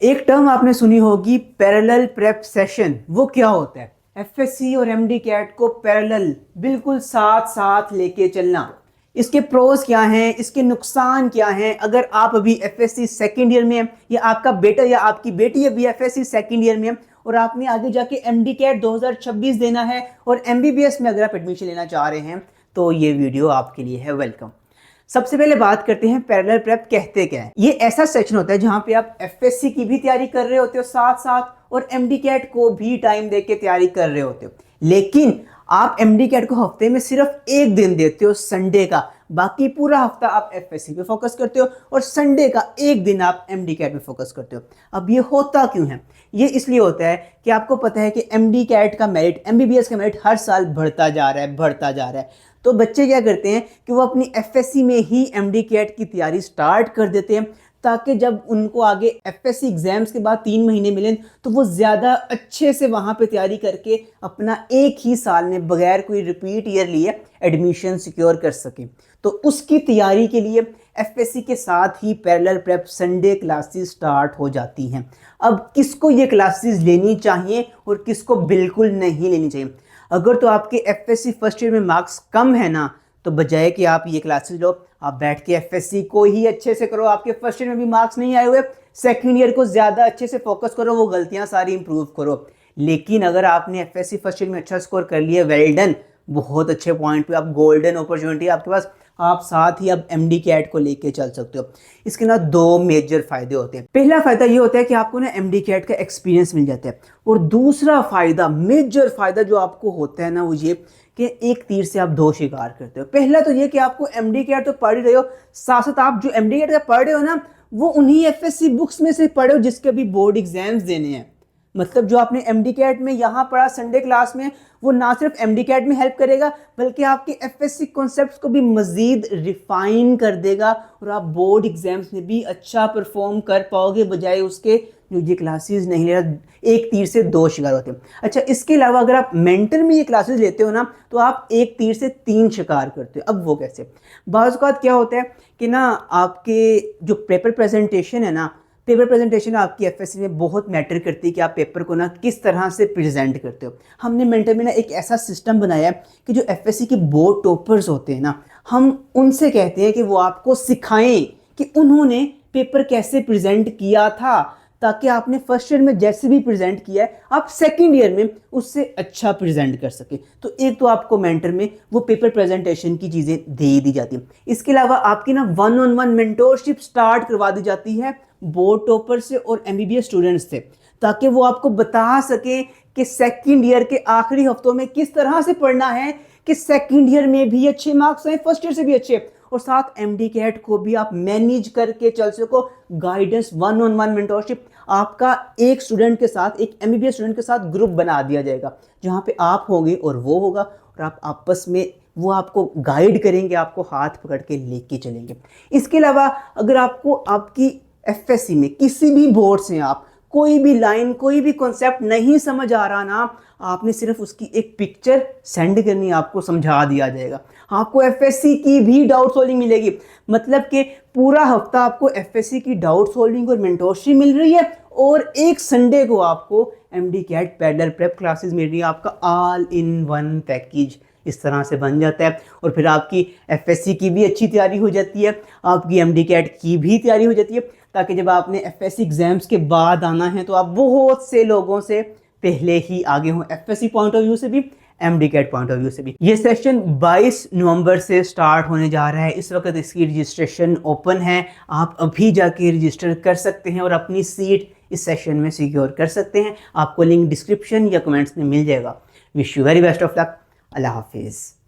एक टर्म आपने सुनी होगी पैरेलल प्रेप सेशन। वो क्या होता है? एफएससी और एमडी कैट को पैरेलल बिल्कुल साथ साथ लेके चलना। इसके प्रोज क्या हैं, इसके नुकसान क्या हैं? अगर आप अभी एफएससी सेकेंड ईयर में हैं या आपका बेटा या आपकी बेटी अभी एफएससी सेकेंड ईयर में है और आपने आगे जाके एमडी कैट 2026 देना है और एमबीबीएस में अगर आप एडमिशन लेना चाह रहे हैं तो ये वीडियो आपके लिए है। वेलकम। सबसे पहले बात करते हैं पैरेलल प्रेप कहते क्या है। ये ऐसा सेक्शन होता है जहां पे आप एफएससी की भी तैयारी कर रहे होते हो साथ साथ और एमडी कैट को भी टाइम देके तैयारी कर रहे होते हो, लेकिन आप एमडी कैट को हफ्ते में सिर्फ एक दिन देते हो संडे का, बाकी पूरा हफ्ता आप एफएससी पे फोकस करते हो और संडे का एक दिन आप एमडी कैट पे फोकस करते हो। अब ये होता क्यों है? ये इसलिए होता है कि आपको पता है कि एमडी कैट का मेरिट, एमबीबीएस का मेरिट हर साल बढ़ता जा रहा है। तो बच्चे क्या करते हैं कि वो अपनी एफएससी में ही एमडी कैट की तैयारी स्टार्ट कर देते हैं ताकि जब उनको आगे एफएससी एग्जाम्स के बाद 3 महीने मिलें तो वो ज़्यादा अच्छे से वहाँ पे तैयारी करके अपना एक ही साल में बगैर कोई रिपीट ईयर लिए एडमिशन सिक्योर कर सकें। तो उसकी तैयारी के लिए एफएससी के साथ ही parallel prep Sunday classes start हो जाती हैं। अब किसको ये क्लासेस लेनी चाहिए और किसको बिल्कुल नहीं लेनी चाहिए? अगर तो आपके एफएससी फर्स्ट ईयर में मार्क्स कम है ना, तो बजाय कि आप ये क्लासेस लो, आप बैठ के एफएससी को ही अच्छे से करो। आपके फर्स्ट ईयर में भी मार्क्स नहीं आए हुए, सेकंड ईयर को ज़्यादा अच्छे से फोकस करो, वो गलतियां सारी इंप्रूव करो। लेकिन अगर आपने एफएससी फर्स्ट ईयर में अच्छा स्कोर कर लिया, वेल डन, बहुत अच्छे पॉइंट पे, आप गोल्डन अपॉर्चुनिटी आपके पास, आप साथ ही अब एमडी कैट को लेके चल सकते हो। इसके ना 2 मेजर फायदे होते हैं। पहला फायदा ये होता है कि आपको ना एमडी कैट का एक्सपीरियंस मिल जाता है, और दूसरा फायदा, मेजर फायदा जो आपको होता है ना, वो ये कि एक तीर से आप 2 शिकार करते हो। पहला तो ये कि आपको एमडी कैट तो पढ़ रहे हो, साथ साथ आप जो एमडी कैट का पढ़ रहे हो ना, वो उन्हीं एफएससी बुक्स में से पढ़े हो जिसके अभी बोर्ड एग्जाम्स देने हैं। मतलब जो आपने एमडी कैट में यहाँ पढ़ा संडे क्लास में, वो ना सिर्फ एमडी कैट में हेल्प करेगा बल्कि आपके एफएससी कॉन्सेप्ट्स को भी मजीद रिफाइन कर देगा और आप बोर्ड एग्जाम्स में भी अच्छा परफॉर्म कर पाओगे, बजाय उसके जो ये क्लासेस नहीं ले रहा। एक तीर से 2 शिकार होते हैं। अच्छा, इसके अलावा अगर आप मेंटर में ये क्लासेस लेते हो ना, तो आप एक तीर से 3 शिकार करते हो। अब वो कैसे? बाज़ औक़ात क्या होता है कि ना, आपके जो पेपर प्रेजेंटेशन है ना, पेपर प्रेजेंटेशन आपकी एफएससी में बहुत मैटर करती है कि आप पेपर को ना किस तरह से प्रेजेंट करते हो। हमने मेंटर में ना एक ऐसा सिस्टम बनाया है कि जो एफएससी के बोर्ड टॉपर्स होते हैं ना, हम उनसे कहते हैं कि वो आपको सिखाएं कि उन्होंने पेपर कैसे प्रेजेंट किया था, ताकि आपने फर्स्ट ईयर में जैसे भी प्रेजेंट किया है आप सेकंड ईयर में उससे अच्छा प्रेजेंट कर सके। तो एक तो आपको मेंटर में वो पेपर प्रेजेंटेशन की चीज़ें दे दी जाती हैं। इसके अलावा आपकी ना 1-on-1 मेंटोरशिप स्टार्ट करवा दी जाती है बोर्ड टॉपर से और एमबीबीएस स्टूडेंट्स से, ताकि वो आपको बता सके कि सेकंड ईयर के आखिरी हफ्तों में किस तरह से पढ़ना है कि सेकंड ईयर में भी अच्छे मार्क्स आए, फर्स्ट ईयर से भी अच्छे, और साथ एमडी कैट को भी आप मैनेज करके चल सको। गाइडेंस, 1-on-1 मेंटोरशिप, आपका एक स्टूडेंट के साथ, एक एमबीबीएस स्टूडेंट के साथ ग्रुप बना दिया जाएगा जहाँ पे आप होंगे और वो होगा, और आप आपस में, वो आपको गाइड करेंगे, आपको हाथ पकड़ के लेके चलेंगे। इसके अलावा अगर आपको आपकी एफएससी में किसी भी बोर्ड से आप कोई भी लाइन, कोई भी कॉन्सेप्ट नहीं समझ आ रहा ना, आपने सिर्फ उसकी एक पिक्चर सेंड करनी, आपको समझा दिया जाएगा। आपको एफएससी की भी डाउट सॉल्विंग मिलेगी। मतलब कि पूरा हफ्ता आपको एफएससी की डाउट सॉल्विंग और मेंटोरशिप मिल रही है, और एक संडे को आपको MD CAT parallel prep classes मिल रही है। आपका ऑल इन वन पैकेज इस तरह से बन जाता है, और फिर आपकी एफएससी की भी अच्छी तैयारी हो जाती है, आपकी एमडी कैट की भी तैयारी हो जाती है, ताकि जब आपने एफएससी एग्जाम्स के बाद आना है तो आप बहुत से लोगों से पहले ही आगे हों, एफएससी पॉइंट ऑफ व्यू से भी, MD CAT point of view से भी। ये सेशन 22 नवंबर से स्टार्ट होने जा रहा है। इस वक्त इसकी रजिस्ट्रेशन ओपन है, आप अभी जाके रजिस्टर कर सकते हैं और अपनी सीट इस सेशन में सिक्योर कर सकते हैं। आपको लिंक डिस्क्रिप्शन या कमेंट्स में मिल जाएगा। Wish you very best of luck. अल्लाह हाफिज़।